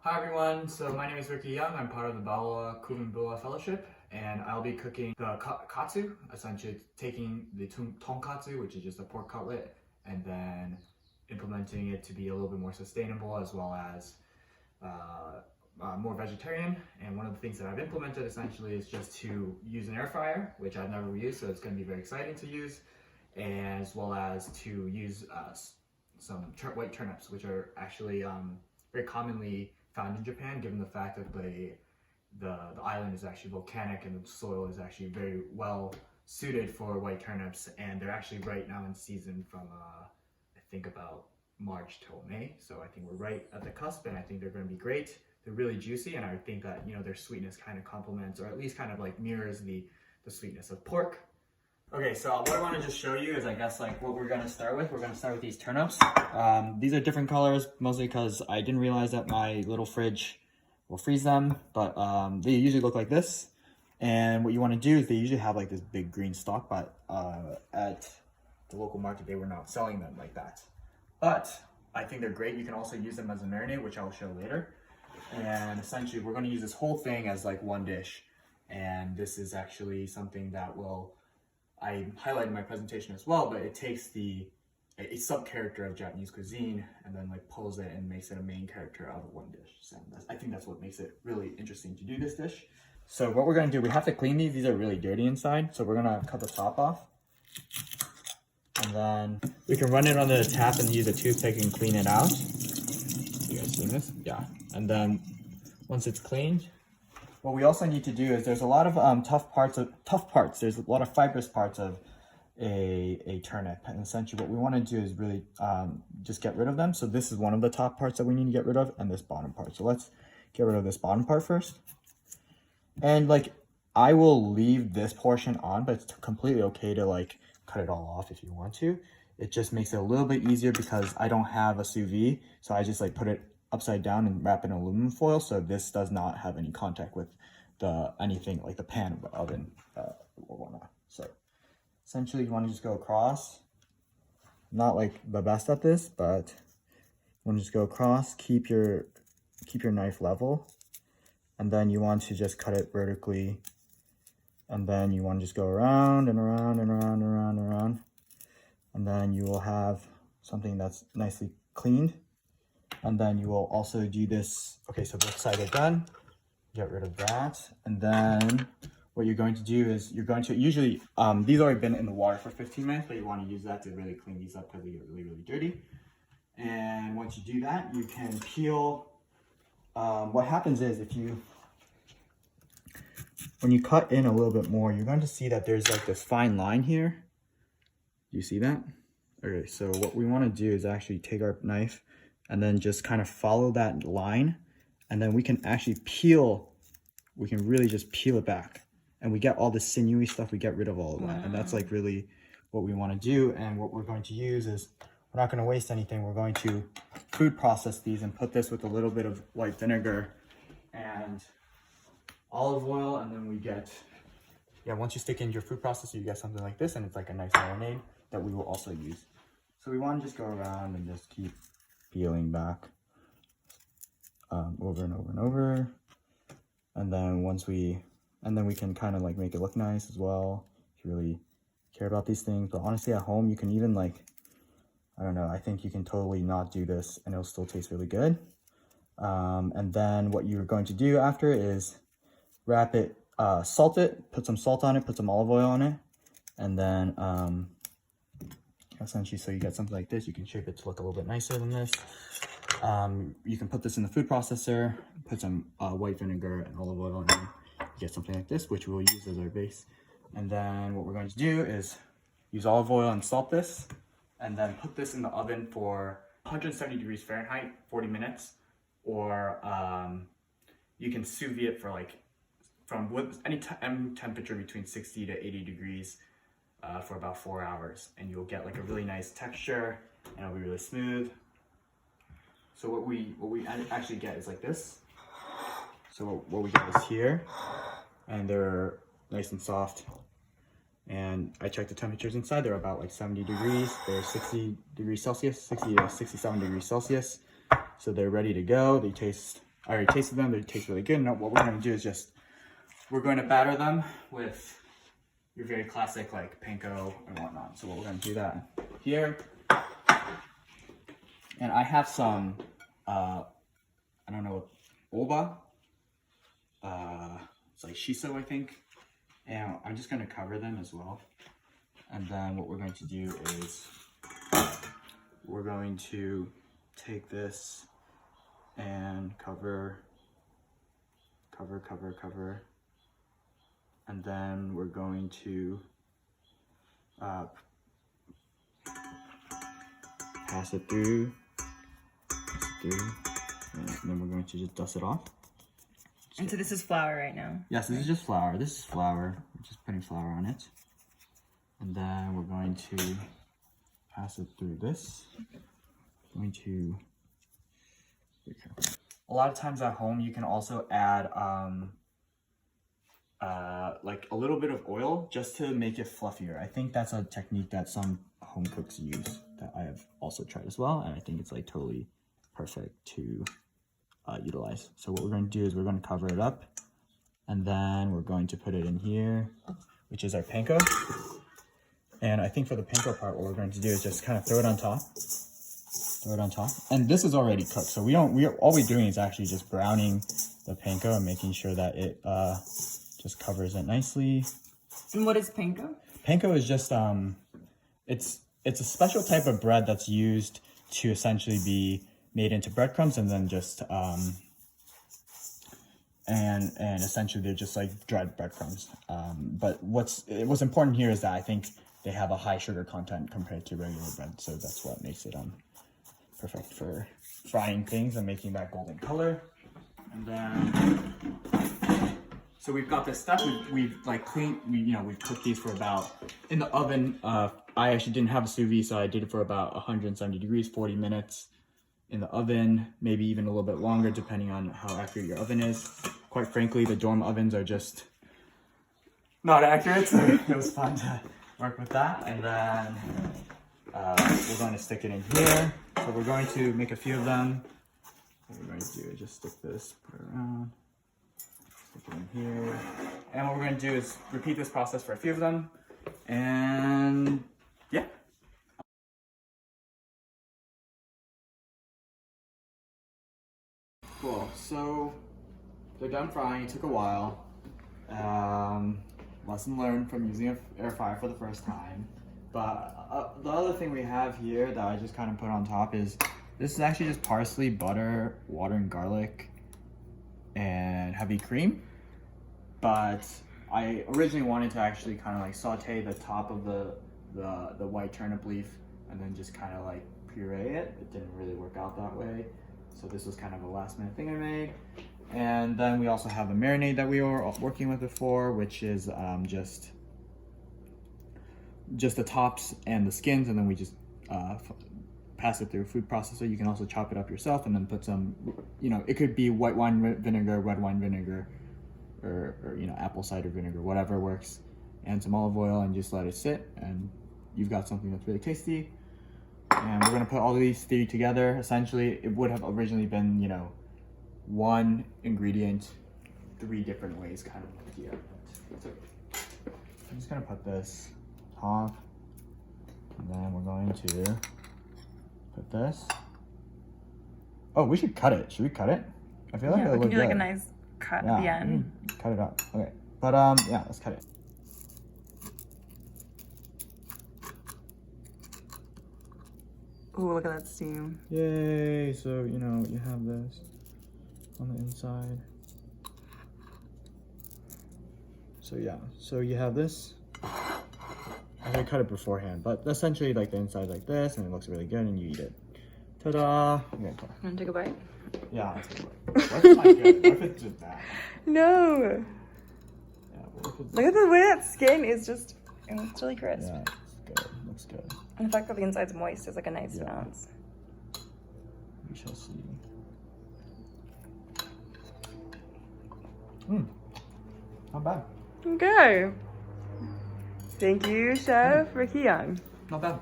Hi everyone, so my name is Ricky Young. I'm part of the Baole Fellowship, and I'll be cooking the katsu, essentially taking the tonkatsu, which is just a pork cutlet, and then implementing it to be a little bit more sustainable as well as more vegetarian. And one of the things that I've implemented essentially is just to use an air fryer, which I've never used, so it's going to be very exciting to use, as well as to use some white turnips, which are actually very commonly found in Japan, given the fact that the island is actually volcanic and the soil is actually very well suited for white turnips, and they're actually right now in season from I think about March till May. So I think we're right at the cusp, and I think they're going to be great. They're really juicy, and I think that their sweetness kind of complements, or at least kind of like mirrors the sweetness of pork. Okay, so what I want to just show you is, I guess, like what we're going to start with. We're going to start with these turnips. These are different colors, mostly because I didn't realize that my little fridge will freeze them, but they usually look like this. And what you want to do is they usually have like this big green stalk, but at the local market, they were not selling them like that. But I think they're great. You can also use them as a marinade, which I'll show later. And essentially, we're going to use this whole thing as like one dish. And this is actually something that I highlighted in my presentation as well, but it takes a sub-character of Japanese cuisine and then like pulls it and makes it a main character out of one dish. So I think that's what makes it really interesting to do this dish. So what we're gonna do, we have to clean these. These are really dirty inside. So we're gonna cut the top off. And then we can run it under the tap and use a toothpick and clean it out. You guys seen this? Yeah. And then once it's cleaned, what we also need to do is there's a lot of tough parts. There's a lot of fibrous parts of a turnip, and essentially what we want to do is really just get rid of them. So this is one of the top parts that we need to get rid of, and this bottom part. So let's get rid of this bottom part first. And like I will leave this portion on, but it's completely okay to like cut it all off if you want to. It just makes it a little bit easier because I don't have a sous vide, so I just like put it upside down and wrap it in aluminum foil, so this does not have any contact with anything like the pan, oven, or whatnot. So essentially you want to just go across. Not like the best at this, but you want to just go across, keep your knife level, and then you want to just cut it vertically, and then you want to just go around and around and around and around and around, and then you will have something that's nicely cleaned. And then you will also do this. Okay, so both sides are done. Get rid of that. And then what you're going to do is you're going to usually, these already been in the water for 15 minutes, but you want to use that to really clean these up because they get really, really dirty. And once you do that, you can peel. What happens is when you cut in a little bit more, you're going to see that there's like this fine line here. Do you see that? Okay, so what we want to do is actually take our knife and then just kind of follow that line, and then we can actually peel. We can really just peel it back, and we get all the sinewy stuff. We get rid of all of that, and that's like really what we want to do. And what we're going to use is, we're not going to waste anything. We're going to food process these and put this with a little bit of white vinegar and olive oil, and then we get, once you stick in your food processor, you get something like this, and it's like a nice marinade that we will also use. So we want to just go around and just keep peeling back over and over and over, and then we can kind of like make it look nice as well if you really care about these things. But honestly, at home you can even like, I don't know, I think you can totally not do this and it'll still taste really good. And then what you're going to do after is wrap it, salt it, put some salt on it, put some olive oil on it, and then essentially, so you get something like this. You can shape it to look a little bit nicer than this. You can put this in the food processor, put some white vinegar and olive oil in, you get something like this, which we'll use as our base. And then what we're going to do is use olive oil and salt this, and then put this in the oven for 170 degrees Fahrenheit, 40 minutes, or you can sous vide it for like with any temperature between 60 to 80 degrees for about 4 hours, and you'll get like a really nice texture, and it'll be really smooth. So what we actually get is like this. So what we get is here, and they're nice and soft. And I checked the temperatures inside. They're about like 70 degrees. They're 60 degrees Celsius, 60 to 67 degrees Celsius. So they're ready to go. They taste I already tasted them. They taste really good. And what we're going to do is we're going to batter them with your very classic like panko and whatnot. So we're going to do that here. And I have some, I don't know, oba. It's like shiso, I think. And I'm just going to cover them as well. And then what we're going to do is we're going to take this and cover. And then we're going to pass it through, and then we're going to just dust it off. And so this is flour right now? Yes, this is just flour. This is flour. We're just putting flour on it. And then we're going to pass it through this. Going to be careful. A lot of times at home, you can also add like a little bit of oil just to make it fluffier. I think that's a technique that some home cooks use that I have also tried as well, and I think it's like totally perfect to utilize. So what we're going to do is we're going to cover it up, and then we're going to put it in here, which is our panko. And I think for the panko part, what we're going to do is just kind of throw it on top. And this is already cooked, so all we're doing is actually just browning the panko and making sure that it just covers it nicely. And what is panko? Panko is just it's a special type of bread that's used to essentially be made into breadcrumbs, and then just and essentially they're just like dried breadcrumbs. But what's important here is that I think they have a high sugar content compared to regular bread, so that's what makes it perfect for frying things and making that golden color. And then, so we've got this stuff. We've like cleaned. We've cooked these for about in the oven. I actually didn't have a sous vide, so I did it for about 170 degrees, 40 minutes in the oven, maybe even a little bit longer, depending on how accurate your oven is. Quite frankly, the dorm ovens are just not accurate, so it was fun to work with that. And then we're going to stick it in here. So we're going to make a few of them. What we're going to do is just stick this, put it around, stick it in here. And what we're going to do is repeat this process for a few of them. And yeah. Cool, so they're done frying. It took a while. Lesson learned from using an air fryer for the first time. But the other thing we have here that I just kind of put on top is, this is actually just parsley, butter, water and garlic, and heavy cream. But I originally wanted to actually kind of like saute the top of the white turnip leaf and then just kind of like puree it. It didn't really work out that way. So this was kind of a last minute thing I made. And then we also have the marinade that we were working with before, which is just the tops and the skins, and then we just pass it through a food processor. You can also chop it up yourself and then put some, it could be white wine vinegar, red wine vinegar, or apple cider vinegar, whatever works, and some olive oil, and just let it sit, and you've got something that's really tasty. And we're gonna put all of these three together. Essentially, it would have originally been, one ingredient, three different ways kind of idea. So I'm just gonna put this top, and then we're going to put this. Oh, we should cut it. Should we cut it? I feel like it'll we look can do good. like a nice cut at the end. Cut it up. Okay, but yeah, let's cut it. Ooh, look at that steam. Yay! So you have this on the inside. So yeah, so you have this. I cut it beforehand, but essentially like the inside like this, and it looks really good, and you eat it. Ta-da! You wanna take a bite? Yeah, I'll take a bite. What if it's not good? What if it's just bad? No! Yeah, look at the way that skin is just, it's really crisp. Yeah, it's good. Looks good. And the fact that the inside's moist is like a nice balance. We shall see. Not bad. Okay. Thank you, Chef Ricky Young. Not bad.